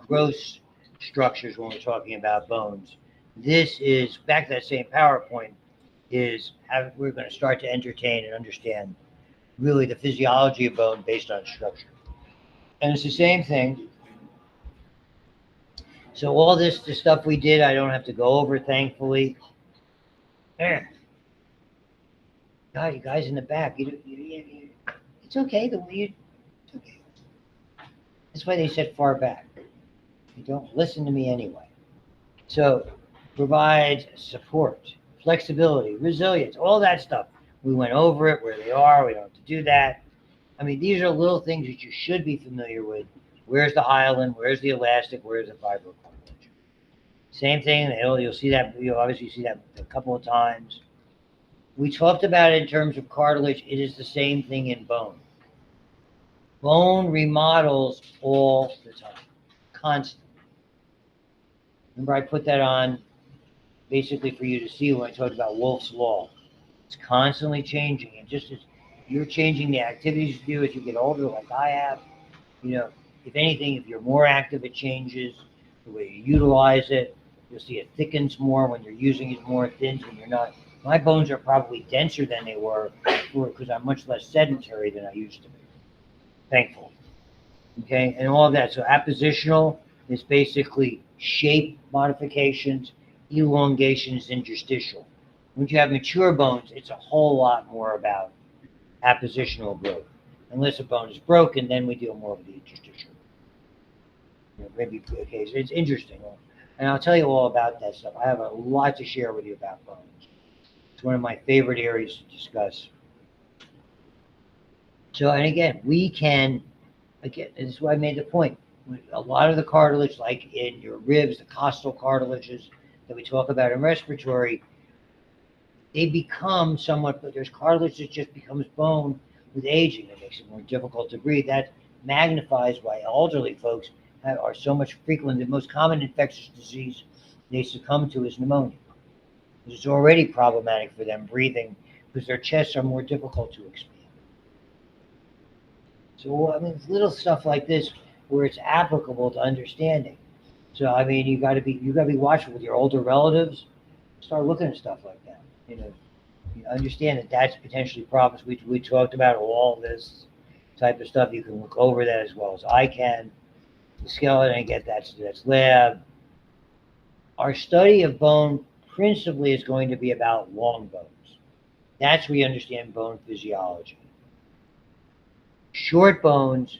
gross structures when we're talking about bones. This is back to that same PowerPoint. Is how we're going to start to entertain and understand really the physiology of bone based on structure. And it's the same thing. So all this, the stuff we did, I don't have to go over, thankfully. There. God, you guys in the back, it's okay. It's okay. That's why they said far back. You don't listen to me anyway. So provide support, flexibility, resilience, all that stuff. We went over it, where they are. We don't have to do that. I mean, these are little things that you should be familiar with. Where's the hyaline? Where's the elastic? Where's the fibrocartilage? Same thing. You'll see that. You'll obviously see that a couple of times. We talked about it in terms of cartilage. It is the same thing in bone. Bone remodels all the time, constantly. Remember, I put that on basically for you to see when I talked about Wolff's Law. It's constantly changing, and just as you're changing the activities you do as you get older, like I have, if anything, if you're more active, it changes the way you utilize it. You'll see it thickens more when you're using it more, thins when you're not. My bones are probably denser than they were before because I'm much less sedentary than I used to be, thankfully. Okay, and all of that. So appositional is basically shape modifications, elongations, interstitial. When you have mature bones, it's a whole lot more about appositional growth. Unless a bone is broken, then we deal more with the interstitial. Maybe okay, so it's interesting. And I'll tell you all about that stuff. I have a lot to share with you about bones. It's one of my favorite areas to discuss. So, and again, this is why I made the point. A lot of the cartilage, like in your ribs, the costal cartilages that we talk about in respiratory, they become somewhat, but there's cartilage that just becomes bone with aging. It makes it more difficult to breathe. That magnifies why elderly folks are so much frequent. The most common infectious disease they succumb to is pneumonia. It's already problematic for them breathing because their chests are more difficult to expand. So, I mean, it's little stuff like this where it's applicable to understanding. So, I mean, you got to be watchful with your older relatives. Start looking at stuff like that. You understand that that's potentially problems. We talked about all this type of stuff. You can look over that as well as I can. The skeleton, again, that's lab. Our study of bone principally is going to be about long bones. That's where you understand bone physiology. Short bones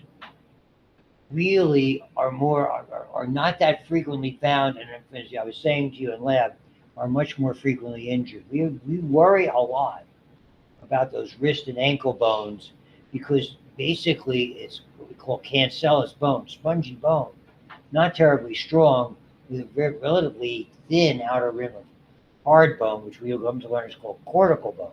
really are not that frequently found, and as I was saying to you in lab, are much more frequently injured. We worry a lot about those wrist and ankle bones because basically it's what we call cancellous bone, spongy bone, not terribly strong, with a very relatively thin outer rim of hard bone, which we'll come to learn is called cortical bone,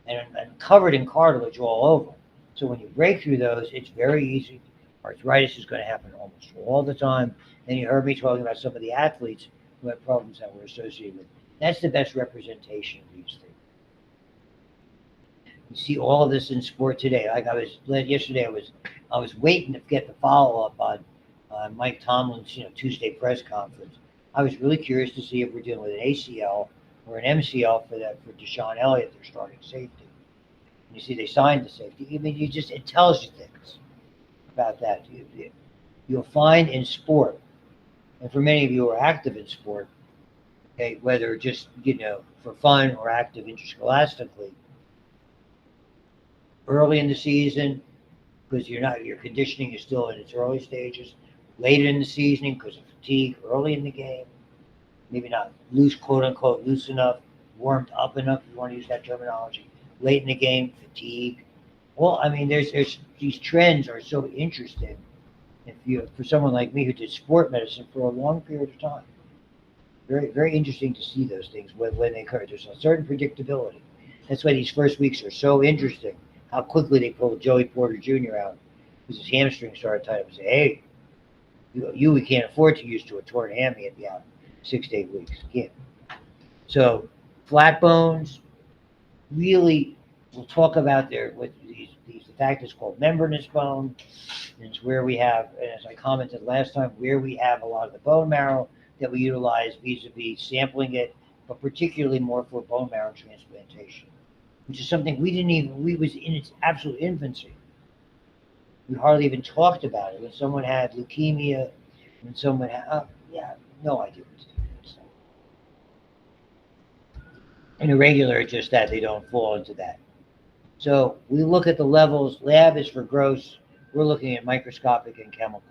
and covered in cartilage all over. So when you break through those, it's very easy. Arthritis is going to happen almost all the time. And you heard me talking about some of the athletes who have problems that we're associated with. That's the best representation of these things. You see all of this in sport today. Like yesterday, I was waiting to get the follow up on Mike Tomlin's Tuesday press conference. I was really curious to see if we're dealing with an ACL or an MCL for Deshaun Elliott, their starting safety. And you see, they signed the safety. I mean, it tells you things about that. You'll find in sport, and for many of you who are active in sport, okay, whether just for fun or active interscholastically, early in the season because your conditioning is still in its early stages, later in the season because of fatigue, early in the game, maybe not loose, quote unquote, loose enough, warmed up enough, if you want to use that terminology, late in the game, fatigue. Well, I mean, there's these trends are so interesting. For someone like me who did sport medicine for a long period of time, very, very interesting to see those things when they occur. There's a certain predictability. That's why these first weeks are so interesting. How quickly they pulled Joey Porter Jr. out because his hamstring started tight up and say, "Hey, we can't afford to use to a torn hammy at the out 6 to 8 weeks. Can't." So flat bones, really we'll talk about the fact it's called membranous bone. And it's where we have, as I commented last time, where we have a lot of the bone marrow that we utilize vis-a-vis sampling it, but particularly more for bone marrow transplantation, which is something we was in its absolute infancy. We hardly even talked about it. When someone had leukemia, when someone had, no idea what to do. And irregular, it's just that they don't fall into that. So we look at the levels. Lab is for gross. We're looking at microscopic and chemical.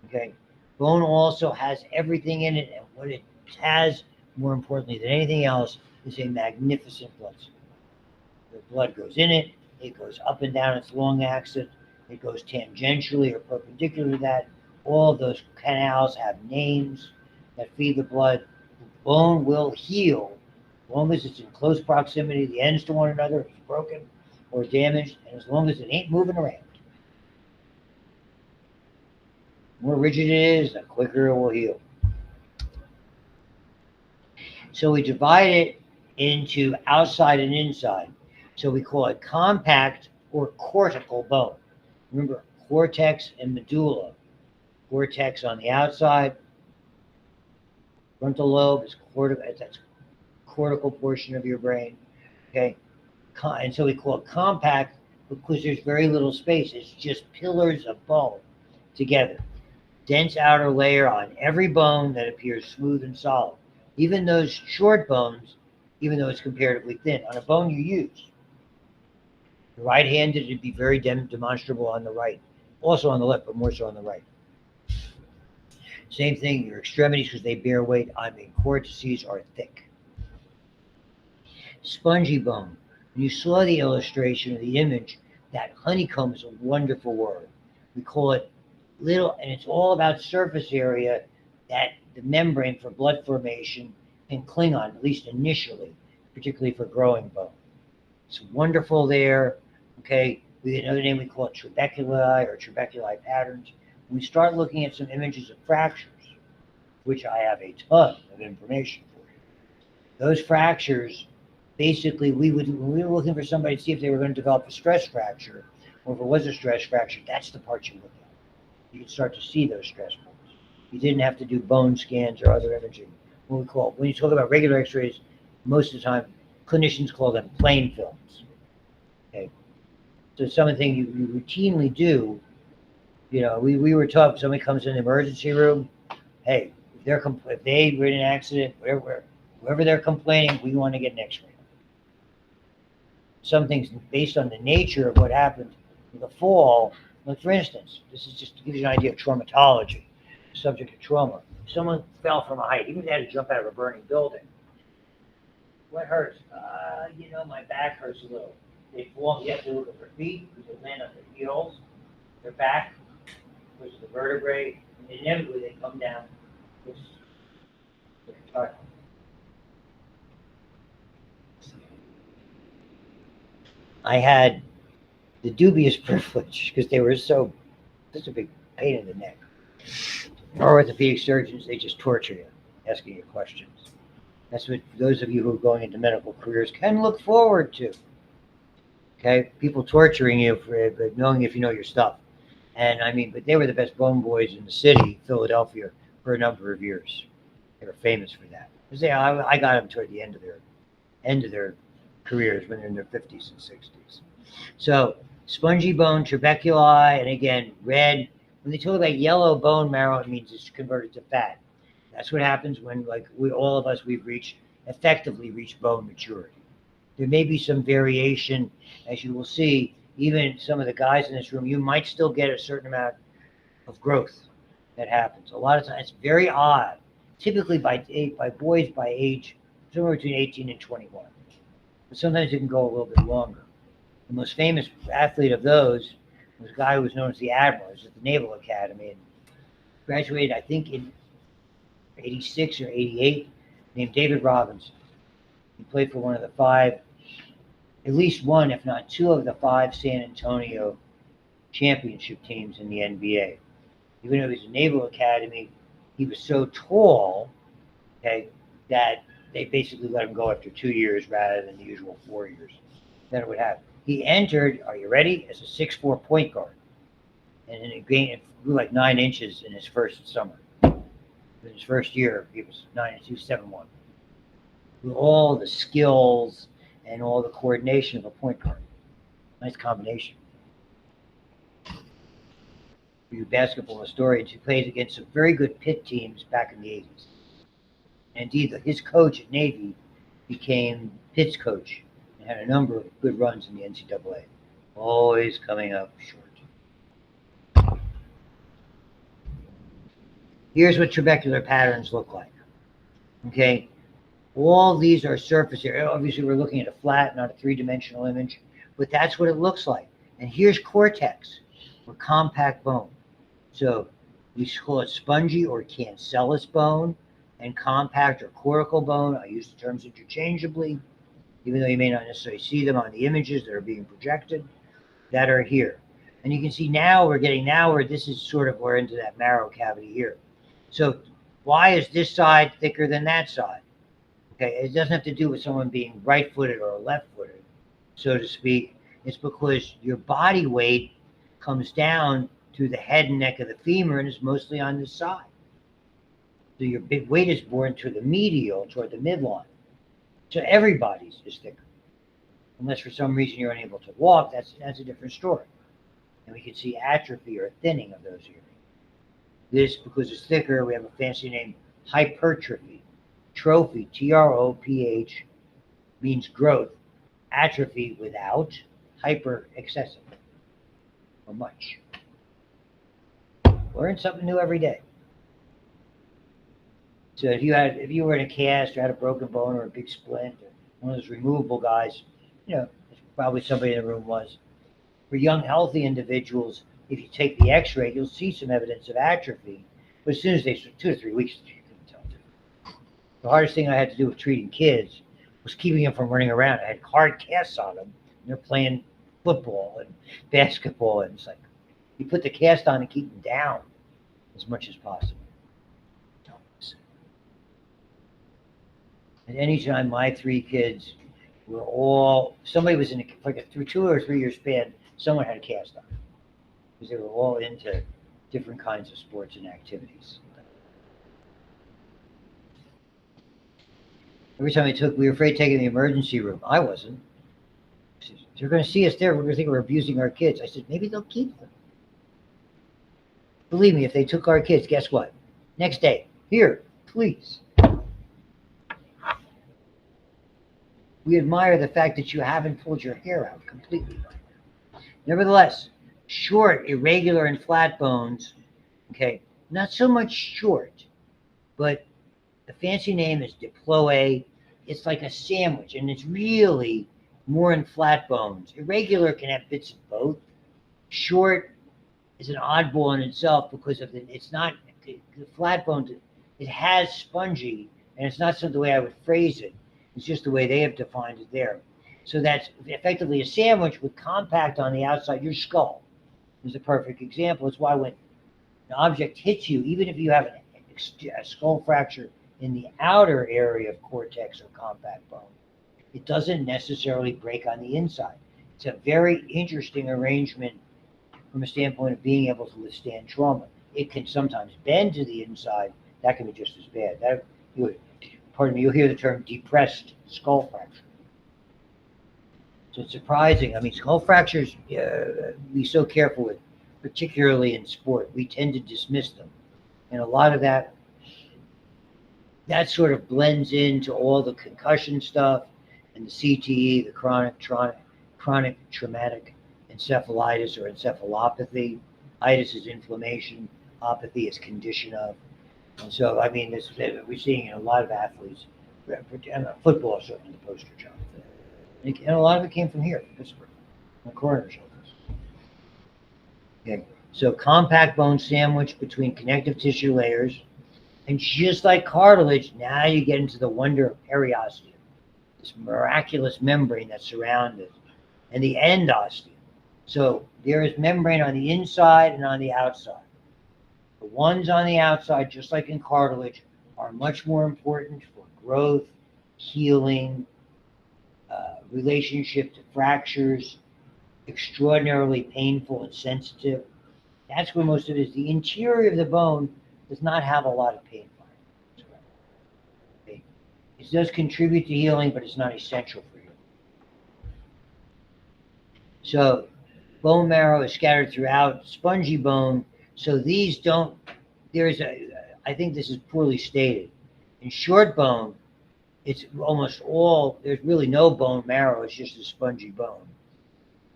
Okay. Bone also has everything in it, and what it has, more importantly than anything else, is a magnificent blood stream. The blood goes in it. It goes up and down its long axis. It goes tangentially or perpendicular to that. All of those canals have names that feed the blood. Bone will heal as long as it's in close proximity, the ends to one another, it's broken or damaged, and as long as it ain't moving around. The more rigid it is, the quicker it will heal. So we divide it into outside and inside. So we call it compact or cortical bone. Remember, cortex and medulla. Cortex on the outside. Frontal lobe is that's cortical portion of your brain. Okay, and so we call it compact because there's very little space. It's just pillars of bone together. Dense outer layer on every bone that appears smooth and solid. Even those short bones, even though it's comparatively thin, on a bone you use. The right-handed, it'd be very demonstrable on the right. Also on the left, but more so on the right. Same thing, your extremities, because they bear weight. I mean, cortices are thick. Spongy bone. When you saw the illustration of the image, that honeycomb is a wonderful word. We call it little, and it's all about surface area that the membrane for blood formation can cling on, at least initially, particularly for growing bone. It's wonderful there. Okay, we have another name, we call it trabeculi or trabeculi patterns. When we start looking at some images of fractures, which I have a ton of information for you, those fractures, basically, when we were looking for somebody to see if they were going to develop a stress fracture, or if it was a stress fracture, that's the part you look at. You can start to see those stress points. You didn't have to do bone scans or other imaging. When you talk about regular x-rays, most of the time, clinicians call them plain films. Okay. So something you routinely do, we were taught if somebody comes in the emergency room, hey, if they were in an accident, wherever they're complaining, we want to get an x-ray. Some things based on the nature of what happened in the fall. Like for instance, this is just to give you an idea of traumatology, subject of trauma. If someone fell from a height, even if they had to jump out of a burning building. What hurts? My back hurts a little. They fall, you have to look at their feet, because they land on their heels, their back, which is the vertebrae, and inevitably they come down. I had the dubious privilege, because they were such a big pain in the neck. Our orthopedic surgeons, they just torture you, asking you questions. That's what those of you who are going into medical careers can look forward to. Okay, people torturing you for knowing if you know your stuff. And I mean, but they were the best bone boys in the city, Philadelphia, for a number of years. They were famous for that. Because I got them toward the end of their careers when they're in their 50s and 60s. So spongy bone, trabeculi, and again, red. When they talk about yellow bone marrow, it means it's converted to fat. That's what happens when, all of us, we've effectively reached bone maturity. There may be some variation, as you will see, even some of the guys in this room, you might still get a certain amount of growth that happens. A lot of times, it's very odd. Typically by boys by age, somewhere between 18 and 21. But sometimes it can go a little bit longer. The most famous athlete of those was a guy who was known as the Admiral. He was at the Naval Academy and graduated, I think, in 86 or 88, named David Robinson. He played for one of the five, at least one, if not two of the five San Antonio championship teams in the NBA. Even though he was in the Naval Academy, he was so tall, okay, that they basically let him go after 2 years rather than the usual 4 years. that it would have. He entered, are you ready, as a 6'4" point guard. And then it grew like 9 inches in his first summer. In his first year, he was 9'2", 7'1". With all the skills and all the coordination of a point guard. Nice combination. For you basketball historians, he played against some very good Pitt teams back in the 80s. And indeed, his coach at Navy became Pitt's coach and had a number of good runs in the NCAA. Always coming up short. Here's what trabecular patterns look like. Okay, all these are surface area. Obviously, we're looking at a flat, not a three-dimensional image, but that's what it looks like. And here's cortex, or compact bone. So we call it spongy or cancellous bone, and compact or coracal bone. I use the terms interchangeably, even though you may not necessarily see them on the images that are being projected, that are here. And you can see now we're this is sort of, we're into that marrow cavity here. So why is this side thicker than that side? Okay, it doesn't have to do with someone being right-footed or left-footed, so to speak. It's because your body weight comes down to the head and neck of the femur and is mostly on this side. So your big weight is borne to the medial, toward the midline. So everybody's is thicker. Unless for some reason you're unable to walk, that's a different story. And we can see atrophy or thinning of those areas. This, because it's thicker, we have a fancy name, hypertrophy. Trophy, T-R-O-P-H, means growth. Atrophy without, hyper, excessive, or much. Learn something new every day. So if you were in a cast or had a broken bone or a big splint or one of those removable guys, probably somebody in the room was. For young, healthy individuals, if you take the x-ray, you'll see some evidence of atrophy. But as soon as 2 to 3 weeks, you couldn't tell. The hardest thing I had to do with treating kids was keeping them from running around. I had hard casts on them. And they're playing football and basketball. And it's like, you put the cast on and keep them down as much as possible. And anytime my 3 kids were all, somebody was in through 2 or 3 year span, someone had a cast on, because they were all into different kinds of sports and activities. Every time we were afraid taking the emergency room. I wasn't. They're going to see us there. We're going to think we're abusing our kids. I said, maybe they'll keep them. Believe me, if they took our kids, guess what? Next day, here, please. We admire the fact that you haven't pulled your hair out completely right now. Nevertheless, short, irregular, and flat bones, okay, not so much short, but the fancy name is diploe. It's like a sandwich, and it's really more in flat bones. Irregular can have bits of both. Short is an oddball in itself because of it's not, the flat bones, it has spongy, and it's not the way I would phrase it. It's just the way they have defined it there. So that's effectively a sandwich with compact on the outside. Your skull is a perfect example. It's why when an object hits you, even if you have a skull fracture in the outer area of cortex or compact bone, it doesn't necessarily break on the inside. It's a very interesting arrangement from a standpoint of being able to withstand trauma. It can sometimes bend to the inside. That can be just as bad. You'll hear the term depressed skull fracture. So it's surprising. I mean, skull fractures, be so careful with, particularly in sport. We tend to dismiss them. And a lot of that sort of blends into all the concussion stuff and the CTE, the chronic traumatic encephalitis or encephalopathy. Itis is inflammation. Apathy is condition of. And so, I mean, we're seeing in a lot of athletes, and football is certainly the poster child. And a lot of it came from here, from Pittsburgh, the coroner's office. Okay, so compact bone sandwich between connective tissue layers. And just like cartilage, now you get into the wonder of periosteum, this miraculous membrane that surrounds it, and the endosteum. So there is membrane on the inside and on the outside. The ones on the outside, just like in cartilage, are much more important for growth, healing, relationship to fractures, extraordinarily painful and sensitive. That's where most of it is. The interior of the bone does not have a lot of pain. Okay. It does contribute to healing, but it's not essential for healing. So bone marrow is scattered throughout, spongy bone. So these don't, I think this is poorly stated. In short bone, it's almost all, there's really no bone marrow, it's just a spongy bone.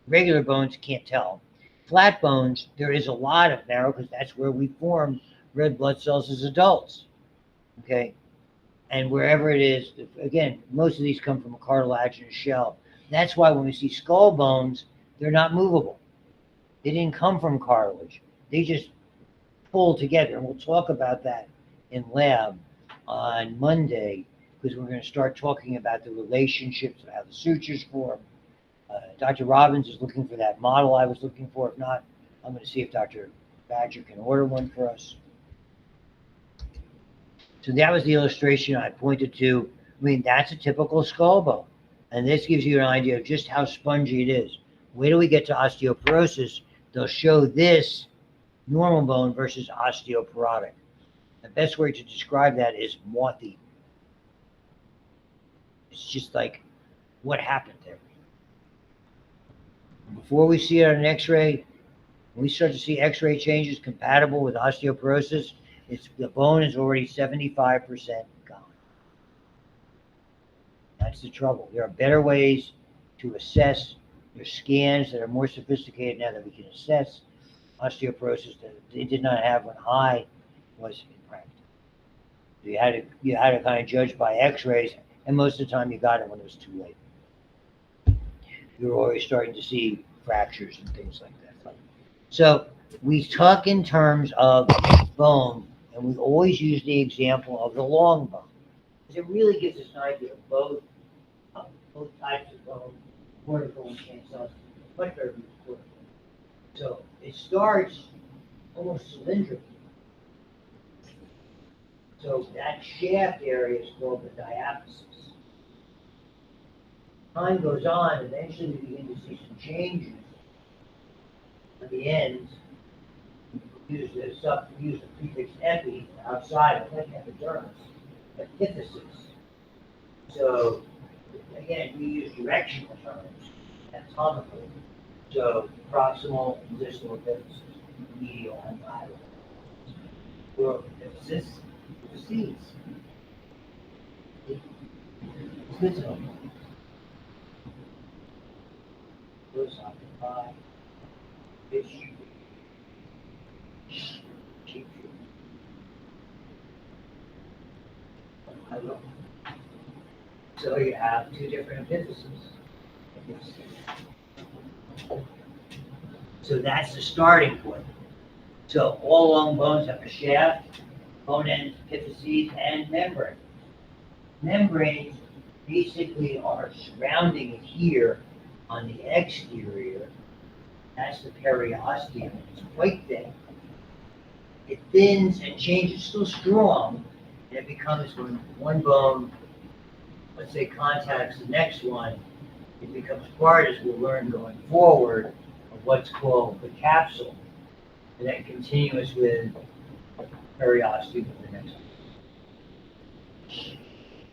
Regular bones, you can't tell. Flat bones, there is a lot of marrow because that's where we form red blood cells as adults. Okay? And wherever it is, again, most of these come from a cartilaginous shell. That's why when we see skull bones, they're not movable. They didn't come from cartilage. They just pull together. And we'll talk about that in lab on Monday, because we're going to start talking about the relationships of how the sutures form. Dr. Robbins is looking for that model I was looking for. If not, I'm going to see if Dr. Badger can order one for us. So that was the illustration I pointed to. I mean, that's a typical skull bone. And this gives you an idea of just how spongy it is. Wait till we get to osteoporosis. They'll show this normal bone versus osteoporotic. The best way to describe that is mothy. It's just like, what happened there? Before we see it on an x-ray, when we start to see x-ray changes compatible with osteoporosis, the bone is already 75% gone. That's the trouble. There are better ways to assess. There's scans that are more sophisticated now that we can assess osteoporosis that they did not have when I was in practice. You had to kind of judge by x-rays, and most of the time you got it when it was too late. You were always starting to see fractures and things like that. So we talk in terms of bone, and we always use the example of the long bone, because it really gives us an idea of both types of bone, cortical and cancellous, much better than cortical. So it starts almost cylindrical. So that shaft area is called the diaphysis. Time goes on, eventually we begin to see some changes at the ends. Use the prefix epi outside of like epidermis, epiphysis. So again, we use directional terms anatomically. So proximal and distal epiphysis, medial and lateral. Well, epiphysis, epiphyses. It's good to know. Goes occupy, fish, sheep. So you have two different epiphyses. So that's the starting point. So all long bones have a shaft, bone ends, epiphyses, and membrane. Membranes basically are surrounding it here on the exterior. That's the periosteum. It's quite thin. It thins and changes, still strong, and it becomes, when one bone, let's say, contacts the next one, it becomes part, as we'll learn going forward, of what's called the capsule, and then continuous with periosteum of the next one.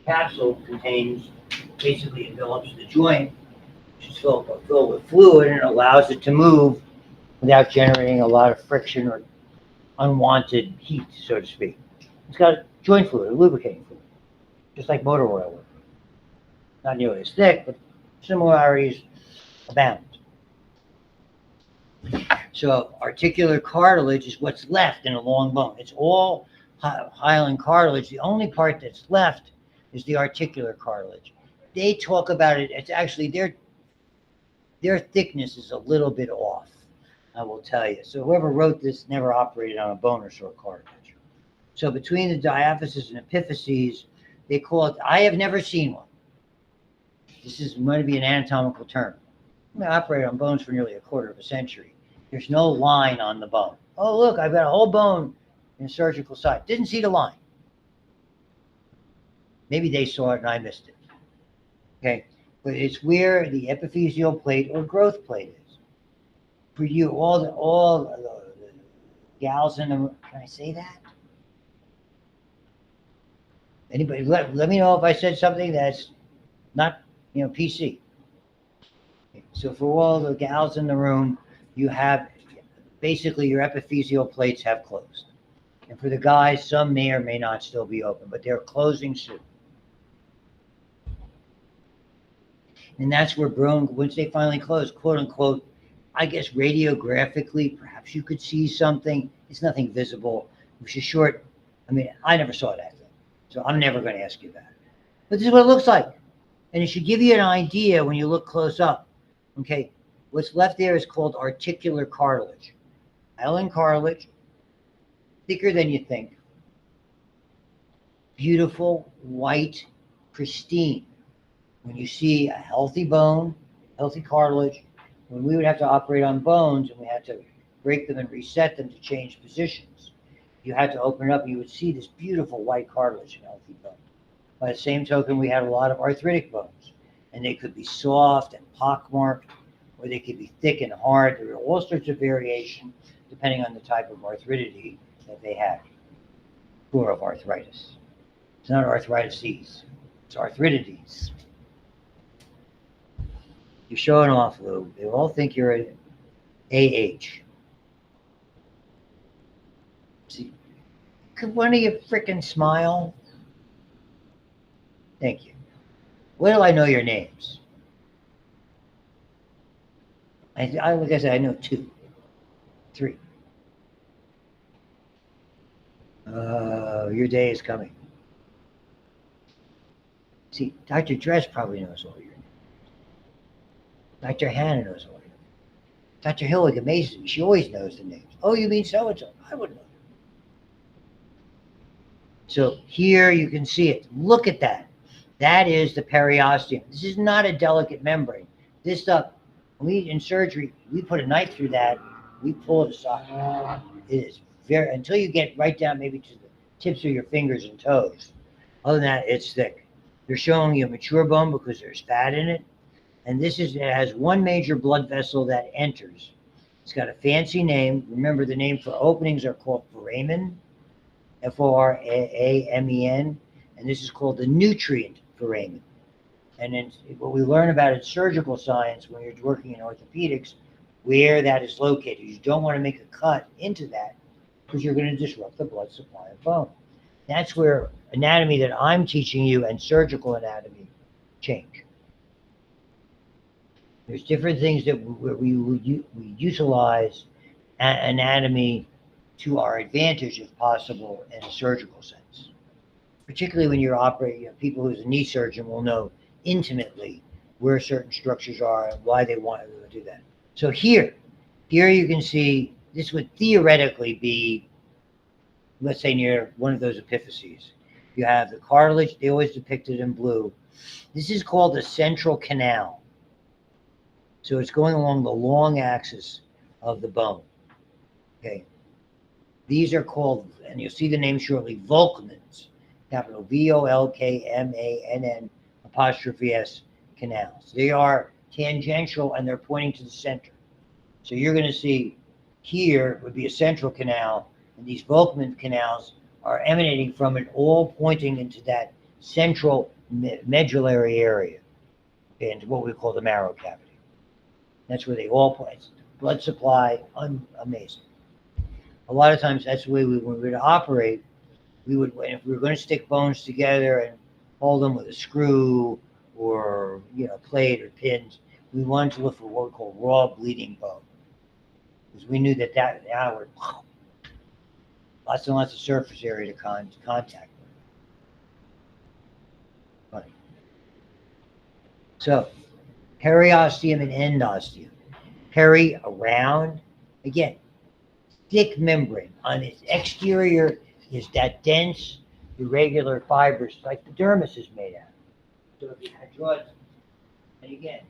Capsule contains, basically envelops the joint, which is filled with fluid, and it allows it to move without generating a lot of friction or unwanted heat, so to speak. It's got joint fluid, a lubricating fluid, just like motor oil would. Not nearly as thick, but similarities abound. So articular cartilage is what's left in a long bone. It's all hyaline cartilage. The only part that's left is the articular cartilage. They talk about it, it's actually their thickness is a little bit off, I will tell you. So whoever wrote this never operated on a bone or sore cartilage. So between the diaphysis and epiphyses, they call it, I have never seen one. This is going to be an anatomical term. I operated on bones for nearly a quarter of a century. There's no line on the bone. Oh, look, I've got a whole bone in a surgical site. Didn't see the line. Maybe they saw it and I missed it. Okay. but it's where the epiphyseal plate or growth plate is. For you, all the gals in the, can I say that? Anybody, let me know if I said something that's not, PC. So for all the gals in the room, you have, basically your epiphyseal plates have closed. And for the guys, some may or may not still be open, but they're closing soon. And that's where once they finally close, quote unquote, I guess radiographically, perhaps you could see something. It's nothing visible, which is short. I mean, I never saw that thing, so I'm never going to ask you about it. But this is what it looks like. And it should give you an idea when you look close up. Okay, what's left there is called articular cartilage. Hyaline cartilage, thicker than you think. Beautiful, white, pristine. When you see a healthy bone, healthy cartilage, when we would have to operate on bones and we had to break them and reset them to change positions, you had to open it up and you would see this beautiful white cartilage in healthy bone. By the same token, we had a lot of arthritic bones, and they could be soft and pockmarked, or they could be thick and hard. There were all sorts of variation depending on the type of arthriticity that they had, or of arthritis. It's not arthritis, it's arthritides. You're showing off, Lou. They all think you're an AH. See, could one of you frickin' smile? Thank you. Where do I know your names? Like I said, I know 2, 3. Your day is coming. See, Dr. Dress probably knows all your names. Dr. Hannah knows all your names. Dr. Hillig amazes me. She always knows the names. Oh, you mean so-and-so? I wouldn't know. So here you can see it. Look at that. That is the periosteum. This is not a delicate membrane. This stuff, in surgery, we put a knife through that, we pull it aside. It is until you get right down maybe to the tips of your fingers and toes. Other than that, it's thick. They're showing you a mature bone because there's fat in it. And it has one major blood vessel that enters. It's got a fancy name. Remember, the name for openings are called foramen, Foramen, and this is called the nutrient foramen. And then what we learn about in surgical science when you're working in orthopedics, where that is located. You don't want to make a cut into that because you're going to disrupt the blood supply of bone. That's where anatomy that I'm teaching you and surgical anatomy change. There's different things that we utilize anatomy to our advantage, if possible, in a surgical sense. Particularly when you're operating, people who's a knee surgeon will know intimately where certain structures are and why they want to do that. So here you can see this would theoretically be, let's say, near one of those epiphyses. You have the cartilage, they always depict it in blue. This is called the central canal. So it's going along the long axis of the bone. Okay. These are called, and you'll see the name shortly, Volkmann's, capital VOLKMANN''S canals. They are tangential and they're pointing to the center. So you're going to see here would be a central canal, and these Volkmann canals are emanating from it, all pointing into that central medullary area, into what we call the marrow cavity. That's where they all point. Blood supply, amazing. A lot of times that's the way when we were to operate, if we were going to stick bones together and hold them with a screw or plate or pins, we wanted to look for what we call raw bleeding bone. Because we knew that now we're lots and lots of surface area to contact with. Funny. So, periosteum and endosteum. Peri, around, again, thick membrane. On its exterior is that dense, irregular fibers like the dermis is made out of. So if you had drawn, and again,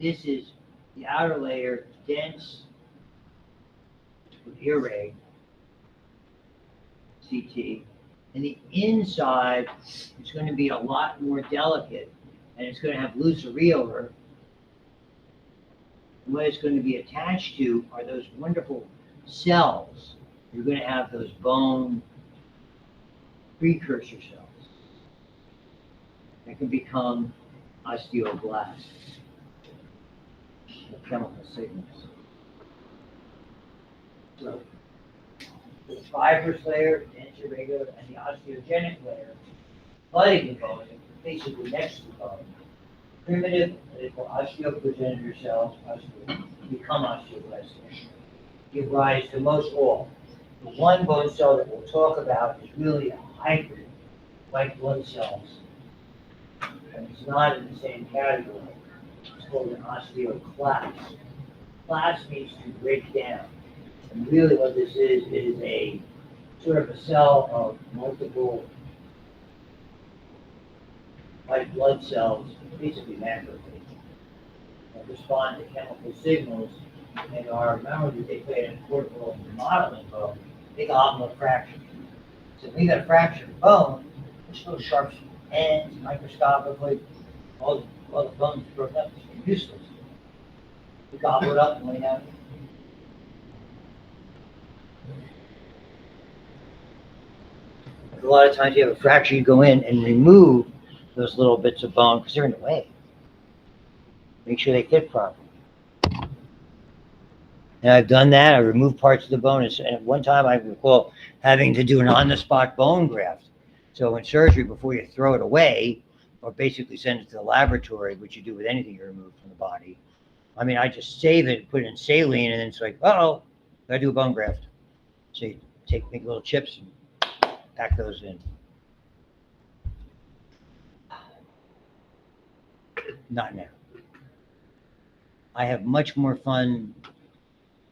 this is the outer layer, dense, with irreg, CT, and the inside is going to be a lot more delicate and it's going to have loose areola. And what it's going to be attached to are those wonderful cells. You're going to have those bone precursor cells that can become osteoblasts, the chemical signals. So the fibrous layer, the interregular, and the osteogenic layer, flooding the bone, basically next to the bone. Primitive, they call osteoprogenitor cells, become osteoblasts. Give rise to most all. The one bone cell that we'll talk about is really a hybrid, white blood cells. And it's not in the same category. It's called an osteoclast. Clast means to break down. And really what this is a sort of a cell of multiple white blood cells, basically macrophages, that respond to chemical signals and are, remember that they play an important role in remodeling bone, big oblong fracture. So if we got a fractured bone, there's no sharp ends, microscopically, all the bones broken up, it's useless. We gobble it up and lay down. A lot of times you have a fracture, you go in and remove those little bits of bone because they're in the way. Make sure they fit properly. And I've done that. I removed parts of the bone. And at one time I recall having to do an on-the-spot bone graft. So in surgery, before you throw it away, or basically send it to the laboratory, which you do with anything you remove from the body, I mean, I just save it, put it in saline, and then it's like, uh-oh, gotta do a bone graft. So you make little chips and pack those in. Not now. I have much more fun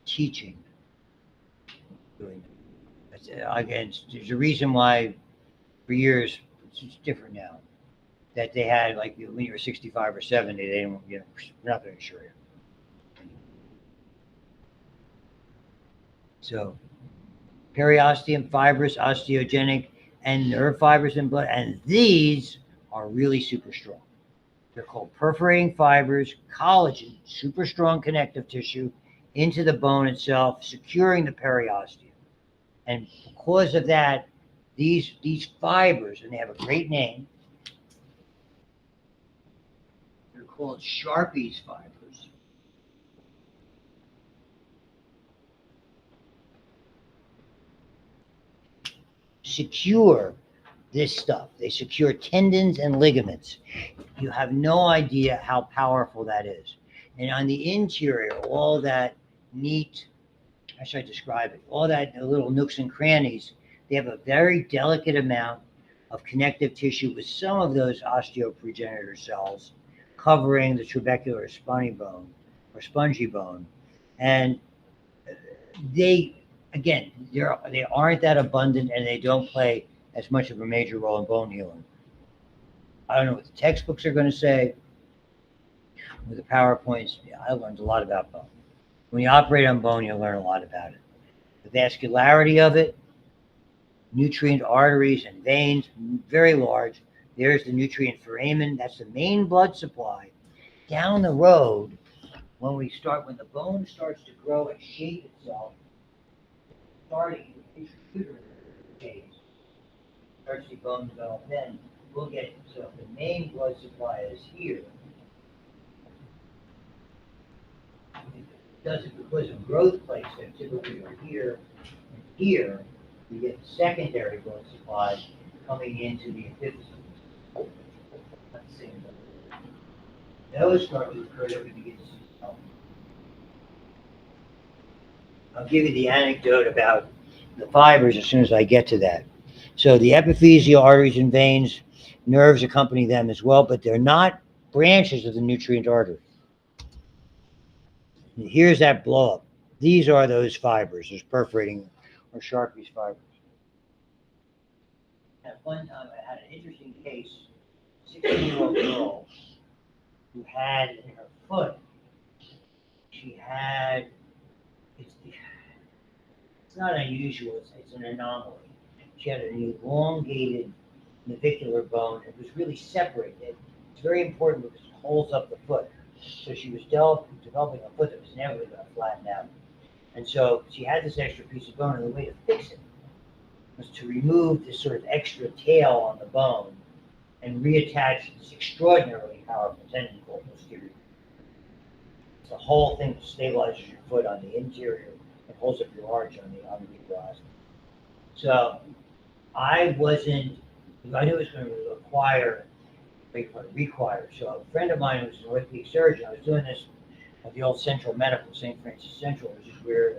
teaching doing it. Again, there's a reason why for years it's different now. That they had, like, when you were 65 or 70, they didn't, we're not going to insure you. So, periosteum, fibrous, osteogenic, and nerve fibers in blood, and these are really super strong. They're called perforating fibers, collagen, super strong connective tissue into the bone itself, securing the periosteum. And because of that, these fibers, and they have a great name, they're called Sharpie's fibers. Secure this stuff. They secure tendons and ligaments. You have no idea how powerful that is. And on the interior, all that neat, how should I describe it? All that little nooks and crannies, they have a very delicate amount of connective tissue with some of those osteoprogenitor cells covering the trabecular spiny bone or spongy bone. And they aren't that abundant, and they don't play as much of a major role in bone healing. I don't know what the textbooks are going to say. With the PowerPoints, I learned a lot about bone. When you operate on bone, you'll learn a lot about it. The vascularity of it, nutrient arteries and veins, very large. There's the nutrient foramen. That's the main blood supply. Down the road, when the bone starts to grow and shape itself, starting in intrauterine phase, starts to bone develop, then we'll get it. So if the main blood supply is here, it does it because of growth plates that typically are here and here, we get the secondary blood supply coming into the epiphysis. Not the same. Those start to occur that we begin to see. I'll give you the anecdote about the fibers as soon as I get to that. So the epiphyseal arteries and veins, nerves accompany them as well, but they're not branches of the nutrient artery. And here's that blow up. These are those fibers, those perforating or Sharpie's fibers. At one time, I had an interesting case, 16-year-old girl who had in her foot, it's not unusual, it's an anomaly. She had an elongated navicular bone. It was really separated. It's very important because it holds up the foot. So she was developing a foot that was never going to flatten out. And so she had this extra piece of bone, and the way to fix it was to remove this sort of extra tail on the bone and reattach this extraordinarily powerful tendon called posterior. The whole thing stabilizes your foot on the interior and holds up your arch on the regrowth. So I knew it was going to require. So a friend of mine who was an orthopedic surgeon, I was doing this at the old Central Medical, St. Francis Central, which is where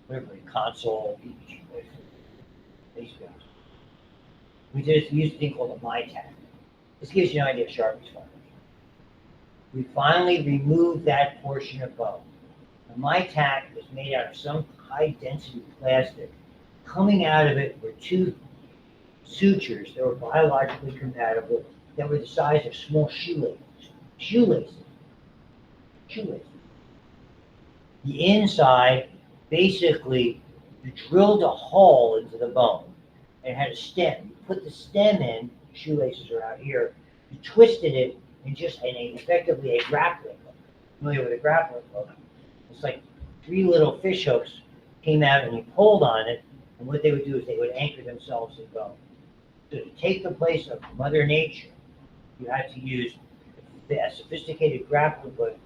the console, these guys. We used a thing called a MyTac. This gives you an idea of Sharpie's fibers. We finally removed that portion of bone. The MyTac was made out of some high-density plastic. Coming out of it were two sutures that were biologically compatible that were the size of small shoelaces. The inside, basically, you drilled a hole into the bone and had a stem. You put the stem in, the shoelaces are out here, you twisted it effectively a grappling hook. Familiar with a grappling hook? It's like 3 little fish hooks came out and you pulled on it, and what they would do is they would anchor themselves in bone. So to take the place of Mother Nature, you had to use a sophisticated grappling hook,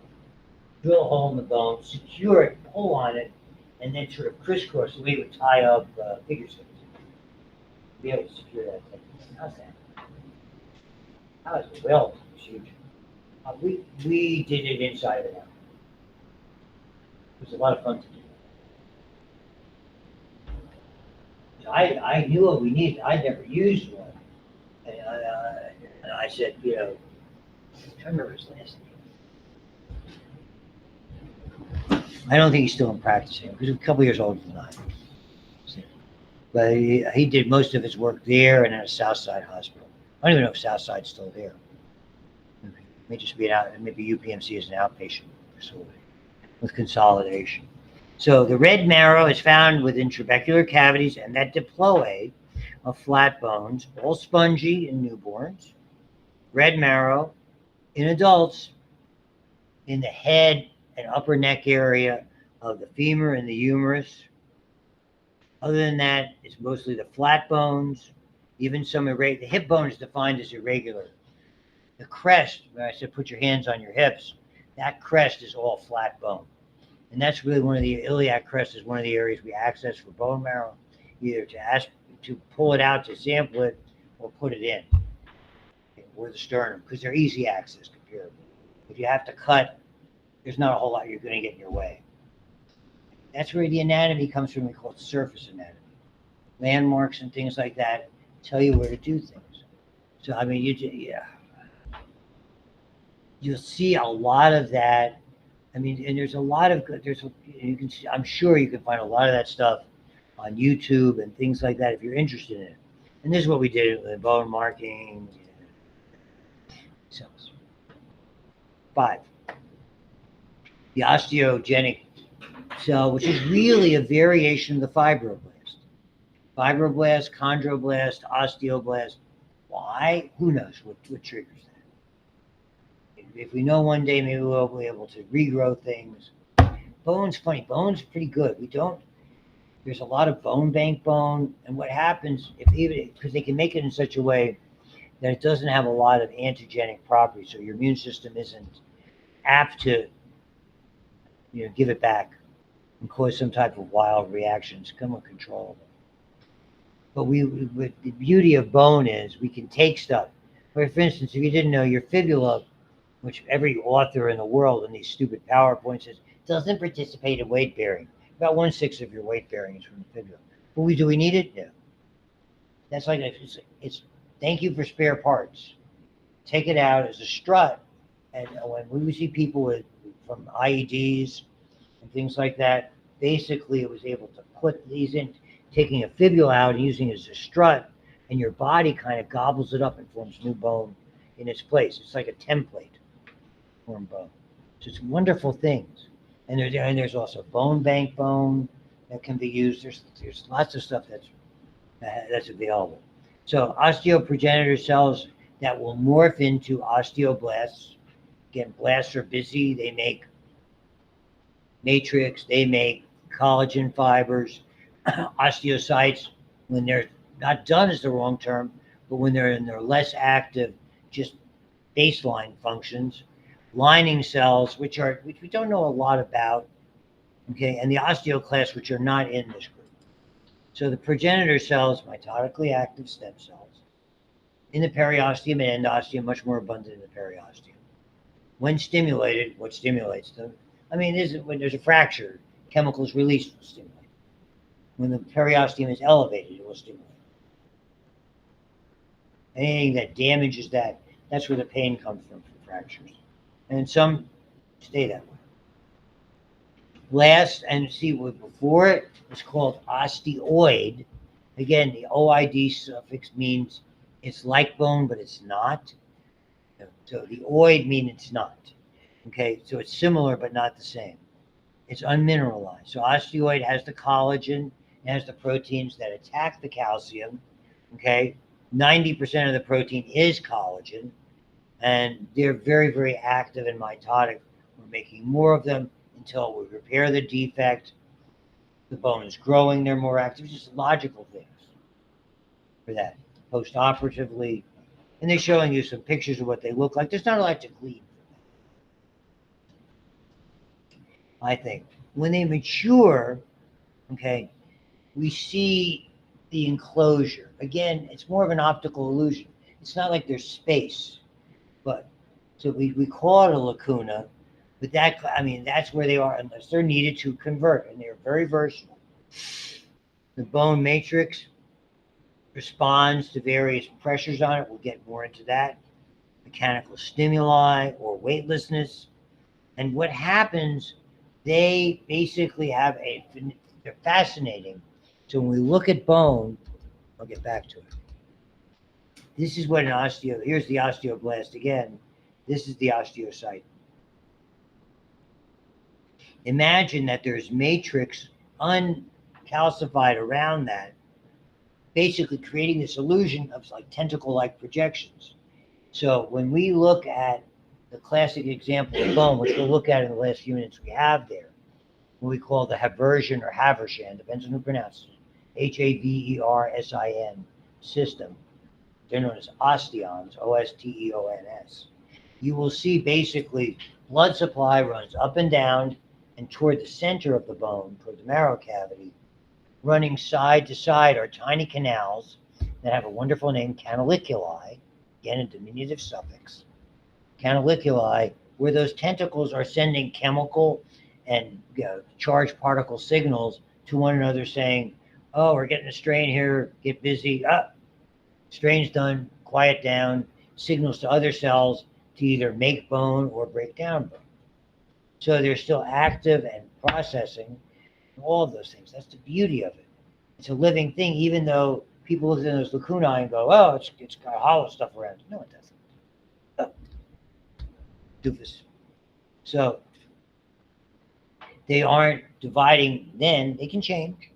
drill a hole in the bone, secure it, pull on it, and then sort of crisscross the way you would tie up figure skates. Be able to secure that thing. How's that? How is it? Well, it's huge. We did it inside and out. It was a lot of fun to do. I knew what we needed. I never used one. And I said, I'm trying to remember his last name. I don't think he's still in practice here because he's a couple years older than I am. But he did most of his work there and at a Southside hospital. I don't even know if Southside's still there. It may just be maybe UPMC is an outpatient facility with consolidation. So the red marrow is found within trabecular cavities and that diploid of flat bones, all spongy in newborns. Red marrow in adults in the head and upper neck area of the femur and the humerus. Other than that, it's mostly the flat bones, even some irregular. The hip bone is defined as irregular. The crest, when I said put your hands on your hips, that crest is all flat bone. And that's really one of the iliac crest is one of the areas we access for bone marrow, either to pull it out to sample it or put it in, or the sternum, because they're easy access compared. If you have to cut, there's not a whole lot you're going to get in your way. That's where the anatomy comes from. We call it surface anatomy. Landmarks and things like that tell you where to do things. So, I mean, you'll see a lot of that. I mean, and there's a lot of good, you can see, I'm sure you can find a lot of that stuff on YouTube and things like that if you're interested in it. And this is what we did with bone marking. Cells. 5. The osteogenic cell, which is really a variation of the fibroblast. Fibroblast, chondroblast, osteoblast. Why? Who knows what triggers that? If we know one day, maybe we'll be able to regrow things. Bone's funny. Bone's pretty good. There's a lot of bone bank bone, and what happens because they can make it in such a way that it doesn't have a lot of antigenic properties, so your immune system isn't apt to give it back and cause some type of wild reactions, become uncontrollable. But the beauty of bone is we can take stuff. For instance, if you didn't know, your fibula, which every author in the world in these stupid PowerPoints says, doesn't participate in weight bearing. About 1/6 of your weight bearing is from the fibula. But do we need it? No. That's like it's thank you for spare parts. Take it out as a strut. And when we see people from IEDs and things like that, basically it was able to put these in, taking a fibula out and using it as a strut, and your body kind of gobbles it up and forms new bone in its place. It's like a template form bone. So it's wonderful things. And there's also bone bank bone that can be used. There's lots of stuff that's available. So osteoprogenitor cells that will morph into osteoblasts. Again, blasts are busy. They make matrix, they make collagen fibers. Osteocytes, when they're not done is the wrong term, but when they're in their less active, just baseline functions. Lining cells, which we don't know a lot about, okay, and the osteoclasts, which are not in this group. So the progenitor cells, mitotically active stem cells, in the periosteum and endosteum, much more abundant in the periosteum. When stimulated, what stimulates them? I mean, when there's a fracture, chemicals released will stimulate. When the periosteum is elevated, it will stimulate. Anything that damages that, that's where the pain comes from fractures. And some stay that way. Last, and see, before it was called osteoid. Again, the OID suffix means it's like bone, but it's not. So the oid means it's not. Okay, so it's similar, but not the same. It's unmineralized. So osteoid has the collagen, it has the proteins that attack the calcium. Okay, 90% of the protein is collagen, and they're very, very active and mitotic. We're making more of them until we repair the defect. The bone is growing, they're more active. Just logical things for that. Post-operatively, and they're showing you some pictures of what they look like. There's not a lot to glean. I think when they mature, okay, we see the enclosure. Again, it's more of an optical illusion. It's not like there's space, but so we call it a lacuna, but that's where they are unless they're needed to convert, and they're very versatile. The bone matrix responds to various pressures on it. We'll get more into that. Mechanical stimuli or weightlessness. And what happens, they basically they're fascinating. So when we look at bone, I'll get back to it. This is what here's the osteoblast again. This is the osteocyte. Imagine that there's matrix uncalcified around that, basically creating this illusion of like tentacle-like projections. So when we look at the classic example of bone, which we'll look at in the last few minutes we have there, what we call the Haversian or Haversian, depends on who pronounces it, Haversin system. They're known as osteons, Osteons. You will see basically blood supply runs up and down and toward the center of the bone, toward the marrow cavity. Running side to side are tiny canals that have a wonderful name, canaliculi, again a diminutive suffix. Canaliculi, where those tentacles are sending chemical and charged particle signals to one another saying, oh, we're getting a strain here, get busy, strain's done, quiet down, signals to other cells to either make bone or break down bone. So they're still active and processing all of those things. That's the beauty of it. It's a living thing, even though people look at those lacunae and go, oh, it's got hollow stuff around it. No, it doesn't. Oh. Doofus. So they aren't dividing then, they can change.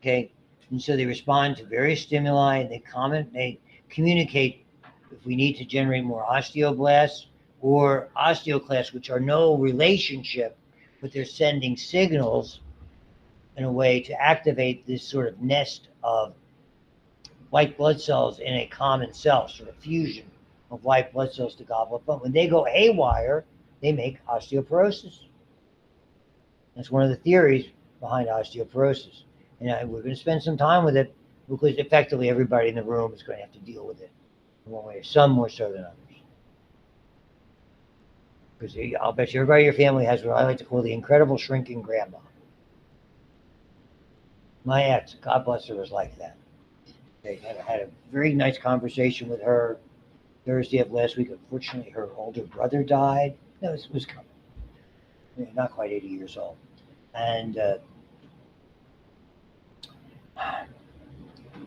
Okay. And so they respond to various stimuli, and they communicate if we need to generate more osteoblasts or osteoclasts, which are no relationship, but they're sending signals in a way to activate this sort of nest of white blood cells in a common cell, sort of fusion of white blood cells to gobble up bone. When they go haywire, they make osteoporosis. That's one of the theories behind osteoporosis. And we're going to spend some time with it because effectively everybody in the room is going to have to deal with it in one way, some more so than others. Because I'll bet you everybody in your family has what I like to call the incredible shrinking grandma. My ex, God bless her, was like that. They had a very nice conversation with her Thursday of last week. Unfortunately, her older brother died. No, it was coming. Not quite 80 years old. And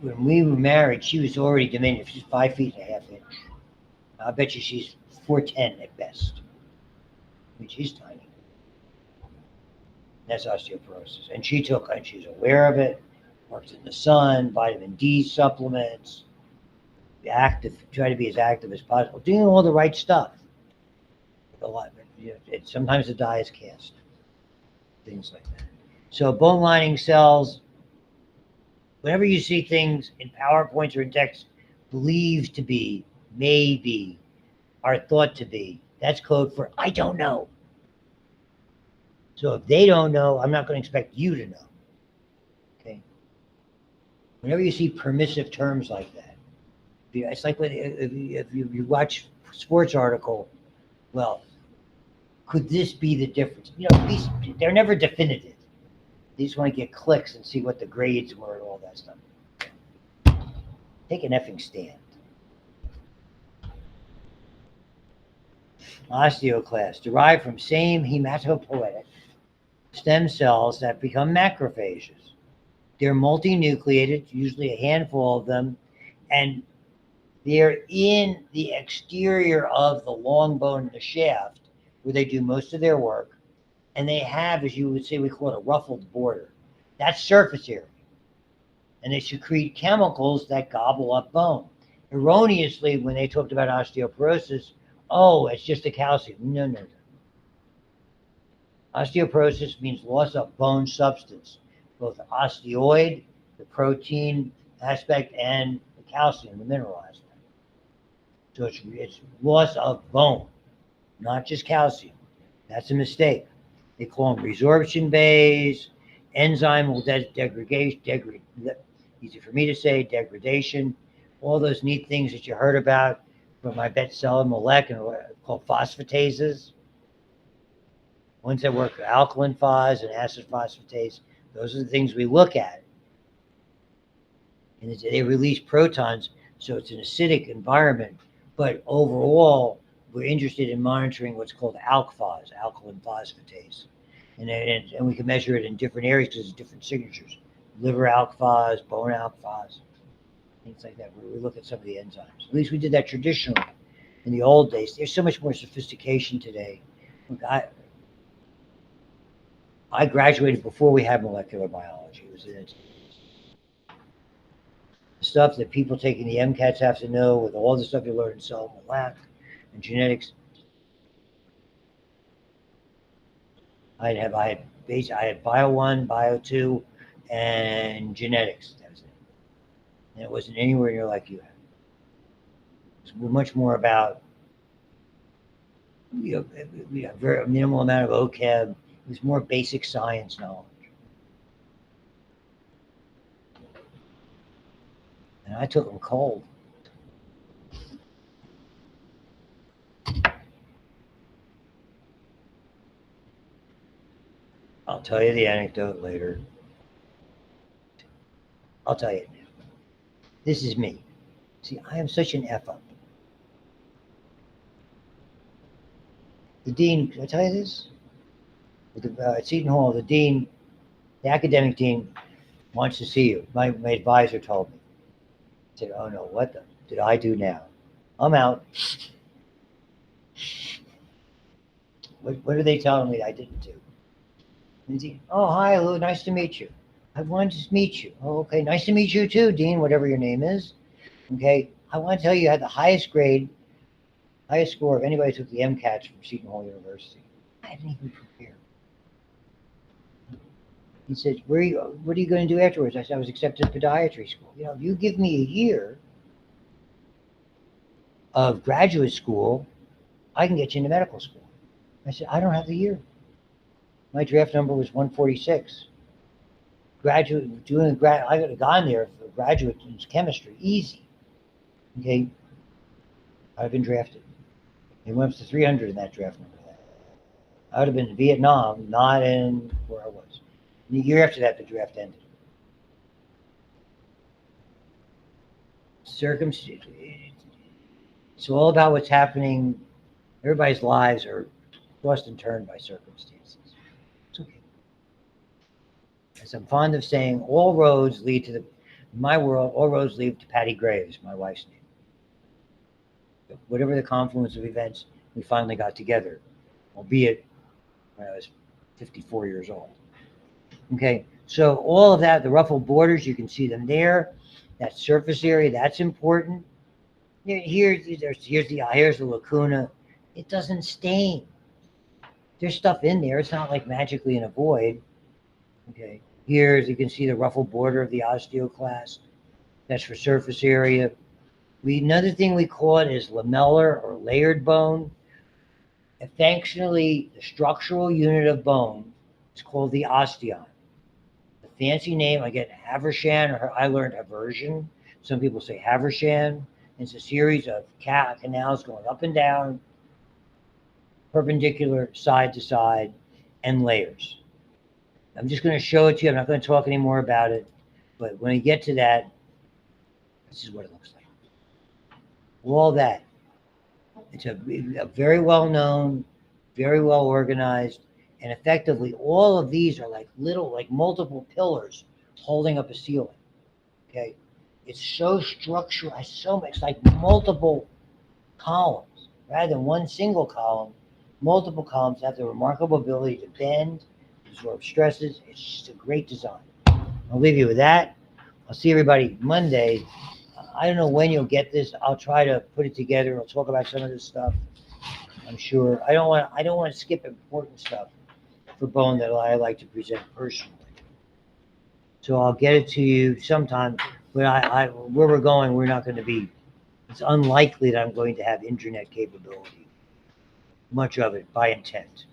when we were married, she was already diminutive. She's 5 feet and a half inch. I bet you she's 4'10" at best. I mean, she's tiny. That's osteoporosis. And she's aware of it, works in the sun, vitamin D supplements, active, try to be as active as possible, doing all the right stuff. A lot, sometimes the die is cast, things like that. So bone lining cells, whenever you see things in PowerPoints or in text, believed to be, maybe, are thought to be, that's code for I don't know. So if they don't know, I'm not going to expect you to know. Okay. Whenever you see permissive terms like that, it's like when if you watch a sports article, well, could this be the difference? You know, they're never definitive. They just want to get clicks and see what the grades were and all that stuff. Take an effing stand. Osteoclast, derived from same hematopoietic stem cells that become macrophages. They're multinucleated, usually a handful of them, and they're in the exterior of the long bone in the shaft where they do most of their work. And they have, as you would say, we call it a ruffled border. That's surface area. And they secrete chemicals that gobble up bone. Erroneously, when they talked about osteoporosis, oh, it's just the calcium. No, no, no. Osteoporosis means loss of bone substance, both the osteoid, the protein aspect, and the calcium, the mineral aspect. So it's loss of bone, not just calcium. That's a mistake. They call them resorption bays, enzymal degradation, easy for me to say, degradation, all those neat things that you heard about from my bestseller molecular called phosphatases. Ones that work with alkaline phos and acid phosphatase, those are the things we look at. And they release protons, so it's an acidic environment. But overall, we're interested in monitoring what's called ALK-Phos, alkaline phosphatase. And we can measure it in different areas because it's different signatures. Liver ALK-Phos, bone ALK-Phos, things like that. We look at some of the enzymes. At least we did that traditionally in the old days. There's so much more sophistication today. Look, I graduated before we had molecular biology. It was the stuff that people taking the MCATs have to know with all the stuff you learn in cell molecular and genetics. I had Bio 1, Bio 2, and genetics. That was it. And it wasn't anywhere near like you had. It was much more about, a very minimal amount of OCHEB. It was more basic science knowledge. And I took them cold. I'll tell you the anecdote later. I'll tell you it now. This is me. See, I am such an F up. The dean, can I tell you this? At Seton Hall, the dean, the academic dean, wants to see you. My advisor told me. I said, oh no, what did I do now? I'm out. What are they telling me I didn't do? And he, oh, hi, Lou, nice to meet you. I wanted to meet you. Oh, okay, nice to meet you too, Dean, whatever your name is. Okay, I want to tell you had the highest grade, highest score of anybody who took the MCATs from Seton Hall University. I didn't even prepare. He said, what are you going to do afterwards? I said, I was accepted to podiatry school. You know, if you give me a year of graduate school, I can get you into medical school. I said, I don't have the year. My draft number was 146. I could have gone there for graduate in chemistry, easy. Okay, I've been drafted. It went up to 300 in that draft number. I would have been in Vietnam, not in where I was. And the year after that, the draft ended. It's all about what's happening. Everybody's lives are tossed and turned by circumstances. It's okay. As I'm fond of saying, all roads lead to in my world, all roads lead to Patty Graves, my wife's name. So whatever the confluence of events, we finally got together, albeit when I was 54 years old. Okay, so all of that, the ruffled borders, you can see them there. That surface area, that's important. Here's the lacuna. It doesn't stain. There's stuff in there. It's not like magically in a void. Okay. Here, as you can see, the ruffled border of the osteoclast. That's for surface area. Another thing we call it is lamellar or layered bone. Functionally, the structural unit of bone is called the osteon. The fancy name, I get Havershan, or I learned Haversian. Some people say Havershan. It's a series of canals going up and down, perpendicular, side to side, and layers. I'm just going to show it to you. I'm not going to talk anymore about it. But when you get to that, this is what it looks like. All that. It's a very well known, very well organized, and effectively all of these are like multiple pillars holding up a ceiling. Okay. It's so structural. It's like multiple columns rather than one single column. Multiple columns have the remarkable ability to bend, absorb stresses. It's just a great design. I'll leave you with that. I'll see everybody Monday. I don't know when you'll get this. I'll try to put it together. I'll talk about some of this stuff. I'm sure. I don't want to skip important stuff for bone that I like to present personally. So I'll get it to you sometime. But where we're going, we're not going to be. It's unlikely that I'm going to have internet capability. Much of it by intent.